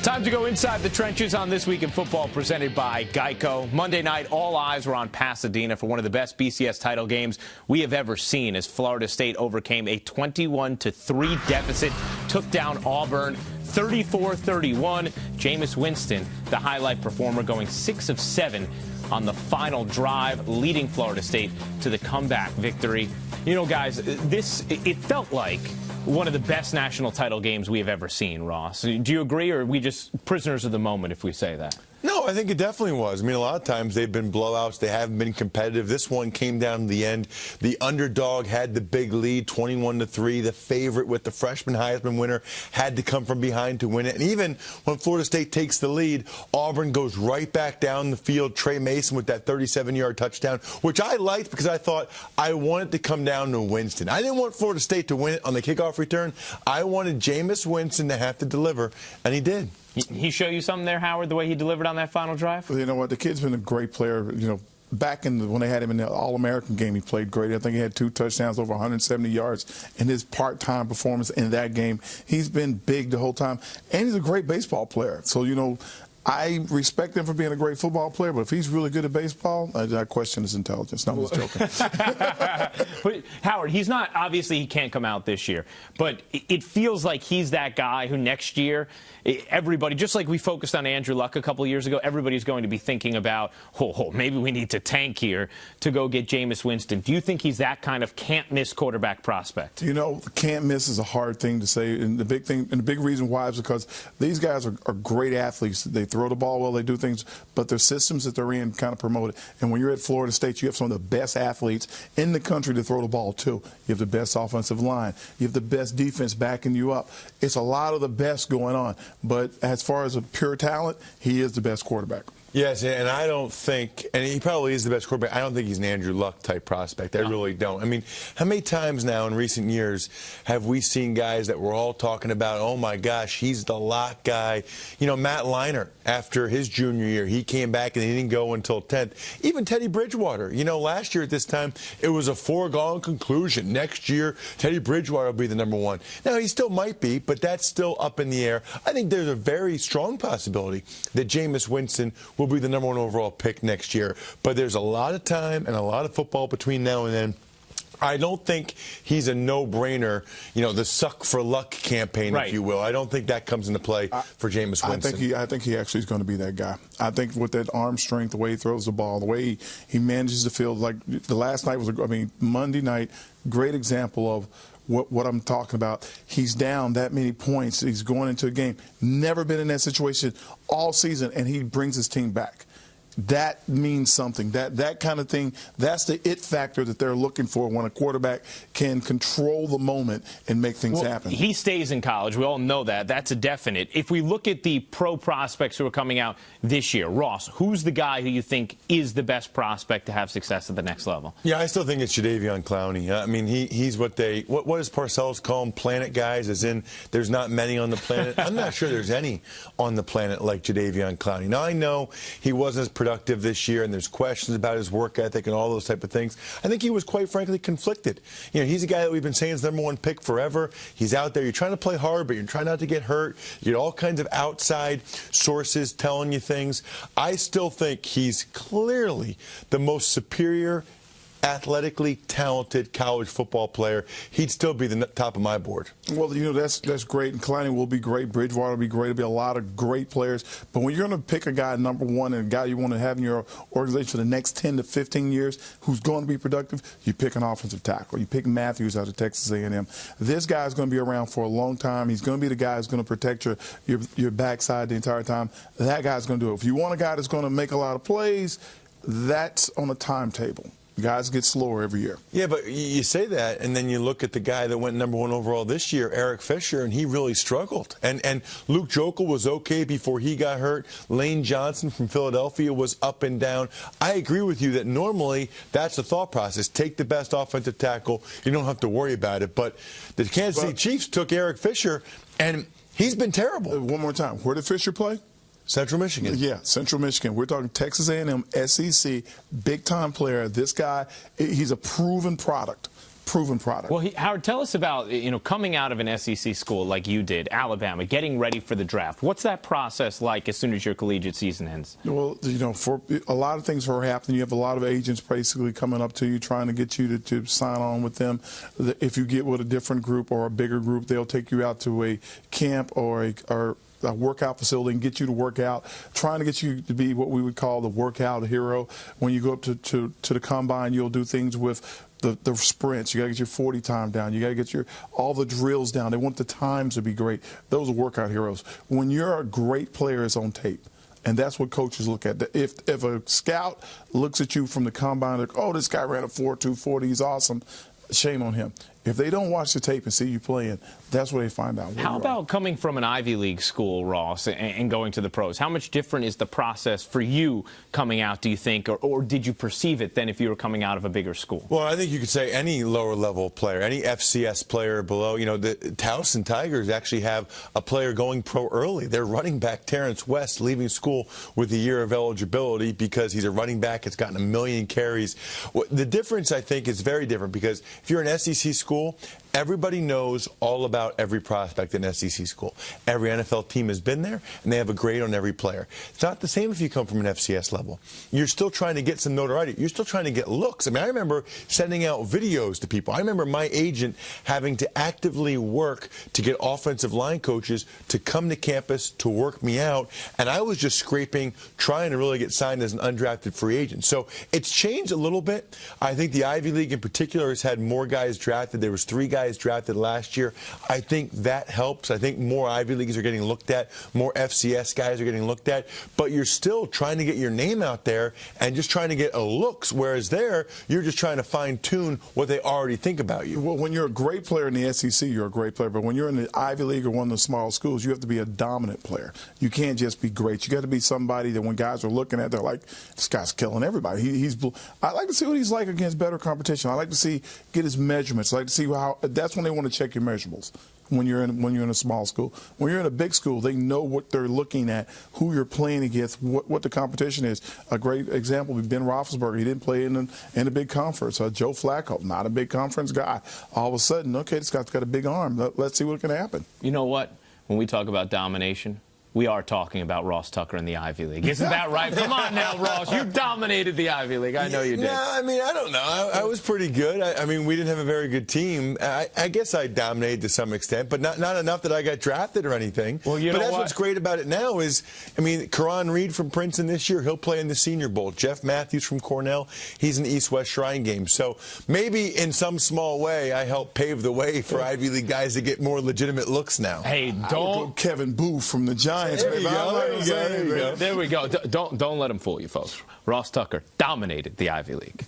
Time to go inside the trenches on This Week in Football, presented by Geico. Monday night, all eyes were on Pasadena for one of the best BCS title games we have ever seen, as Florida State overcame a 21-3 deficit, took down Auburn 34-31. Jameis Winston, the highlight performer, going 6 of 7 on the final drive, leading Florida State to the comeback victory. You know, guys, it felt like one of the best national title games we have ever seen, Ross. Do you agree, or are we just prisoners of the moment if we say that? No, I think it definitely was. I mean, a lot of times they've been blowouts. They haven't been competitive. This one came down to the end. The underdog had the big lead, 21-3. The favorite with the freshman Heisman winner had to come from behind to win it. And even when Florida State takes the lead, Auburn goes right back down the field. Trey Mason with that 37-yard touchdown, which I liked because I thought I wanted to come down to Winston. I didn't want Florida State to win it on the kickoff return. I wanted Jameis Winston to have to deliver, and he did. He show you something there, Howard, the way he delivered on that final drive? Well, you know what? The kid's been a great player. You know, back when they had him in the All-American game, he played great. I think he had 2 touchdowns, over 170 yards in his part-time performance in that game. He's been big the whole time, and he's a great baseball player. So, you know, I respect him for being a great football player, but if he's really good at baseball, I question his intelligence. No, I'm just joking. But, Howard, he's not, obviously he can't come out this year, but it feels like he's that guy who next year, everybody, just like we focused on Andrew Luck a couple of years ago, everybody's going to be thinking about, maybe we need to tank here to go get Jameis Winston. Do you think he's that kind of can't-miss quarterback prospect? You know, can't miss is a hard thing to say, and the big reason why is because these guys are great athletes. They throw the ball well, they do things, but their systems that they're in kind of promote it. And when you're at Florida State, you have some of the best athletes in the country to throw the ball to. You have the best offensive line. You have the best defense backing you up. It's a lot of the best going on. But as far as a pure talent, he is the best quarterback. Yes, and I don't think, and he probably is the best quarterback, I don't think he's an Andrew Luck type prospect. I really don't. I mean, how many times now in recent years have we seen guys that we're all talking about, oh my gosh, he's the lock guy. You know, Matt Leinart, after his junior year, he came back and he didn't go until 10th. Even Teddy Bridgewater, you know, last year at this time, it was a foregone conclusion. Next year, Teddy Bridgewater will be the #1. Now, he still might be, but that's still up in the air. I think there's a very strong possibility that Jameis Winston will be the #1 overall pick next year. But there's a lot of time and a lot of football between now and then. I don't think he's a no-brainer, you know, the suck for luck campaign, if you will. I don't think that comes into play for Jameis Winston. I think he actually is going to be that guy. I think with that arm strength, the way he throws the ball, the way he manages the field, like the last night was, Monday night, great example of what I'm talking about. He's down that many points. He's going into a game. Never been in that situation all season, and he brings his team back. That means something. That kind of thing, that's the it factor that they're looking for when a quarterback can control the moment and make things happen. He stays in college. We all know that. That's a definite. If we look at the pro prospects who are coming out this year, Ross, who's the guy who you think is the best prospect to have success at the next level? Yeah, I still think it's Jadeveon Clowney. I mean, he's what does Parcells call them? Planet guys, as in there's not many on the planet. I'm not sure there's any on the planet like Jadeveon Clowney. Now, I know he wasn't as productive this year, and there's questions about his work ethic and all those type of things. I think he was, quite frankly, conflicted. You know, he's a guy that we've been saying is the #1 pick forever. He's out there. You're trying to play hard, but you're trying not to get hurt. You get all kinds of outside sources telling you things. I still think he's clearly the most superior, athletically talented college football player. He'd still be the top of my board. Well, you know, that's great, and Clowney will be great. Bridgewater will be great. There'll be a lot of great players. But when you're going to pick a guy #1 and a guy you want to have in your organization for the next 10 to 15 years who's going to be productive, you pick an offensive tackle. You pick Matthews out of Texas A&M. This guy's going to be around for a long time. He's going to be the guy who's going to protect your backside the entire time. That guy's going to do it. If you want a guy that's going to make a lot of plays, that's on a timetable. Guys get slower every year. Yeah, but you say that, and then you look at the guy that went #1 overall this year, Eric Fisher, and he really struggled. And Luke Joeckel was okay before he got hurt. Lane Johnson from Philadelphia was up and down. I agree with you that normally that's the thought process. Take the best offensive tackle. You don't have to worry about it. But the Kansas City Chiefs took Eric Fisher, and he's been terrible. One more time. Where did Fisher play? Central Michigan. Yeah, Central Michigan. We're talking Texas A&M, SEC, big-time player. This guy, he's a proven product. proven product. Well, Howard, tell us about, coming out of an SEC school like you did, Alabama, getting ready for the draft. What's that process like as soon as your collegiate season ends? Well, for a lot of things are happening. You have a lot of agents basically coming up to you, trying to get you to sign on with them. If you get with a different group or a bigger group, they'll take you out to a camp or a workout facility and get you to work out, trying to get you to be what we would call the workout hero. When you go up to the combine, you'll do things with the sprints. You got to get your 40 time down. You got to get all the drills down. They want the times to be great. Those are workout heroes. When you're a great player, it's on tape. And that's what coaches look at. If a scout looks at you from the combine, like, oh, this guy ran a 4.240, he's awesome, shame on him. If they don't watch the tape and see you playing, that's where they find out. How about coming from an Ivy League school, Ross, and going to the pros? How much different is the process for you coming out, do you think, or did you perceive it then if you were coming out of a bigger school? Well, I think you could say any lower-level player, any FCS player below. The Towson Tigers actually have a player going pro early. Their running back, Terrence West, leaving school with a year of eligibility because he's a running back. It's gotten 1 million carries. The difference, I think, is very different because if you're an SEC school, everybody knows all about every prospect in SEC school. Every NFL team has been there, and they have a grade on every player. It's not the same if you come from an FCS level. You're still trying to get some notoriety. You're still trying to get looks. I mean, I remember sending out videos to people. I remember my agent having to actively work to get offensive line coaches to come to campus to work me out, and I was just scraping, trying to really get signed as an undrafted free agent. So it's changed a little bit. I think the Ivy League in particular has had more guys drafted. There was 3 guys drafted last year. I think that helps. I think more Ivy Leagues are getting looked at, more FCS guys are getting looked at, but you're still trying to get your name out there and just trying to get looks, whereas there, you're just trying to fine-tune what they already think about you. Well, when you're a great player in the SEC, you're a great player, but when you're in the Ivy League or one of the small schools, you have to be a dominant player. You can't just be great. You got to be somebody that when guys are looking at, they're like, this guy's killing everybody. I like to see what he's like against better competition. I like to get his measurements. I like to see how. That's when they want to check your measurables. When you're in a small school, when you're in a big school, they know what they're looking at, who you're playing against, what the competition is. A great example would be Ben Roethlisberger. He didn't play in a big conference. Joe Flacco, not a big conference guy. All of a sudden, okay, this guy's got a big arm. Let's see what can happen. You know what? When we talk about domination, we are talking about Ross Tucker in the Ivy League. Isn't that right? Come on now, Ross. You dominated the Ivy League. I know you did. No, I mean, I don't know. I was pretty good. I mean, we didn't have a very good team. I guess I dominated to some extent, but not enough that I got drafted or anything. Well, you know that's what? What's great about it now is, I mean, Karan Reed from Princeton this year, he'll play in the Senior Bowl. Jeff Matthews from Cornell, he's in the East-West Shrine Game. So maybe in some small way, I helped pave the way for Ivy League guys to get more legitimate looks now. Hey, don't. Kevin Booth from the Giants. There you go. There we go. Don't let them fool you, folks. Ross Tucker dominated the Ivy League.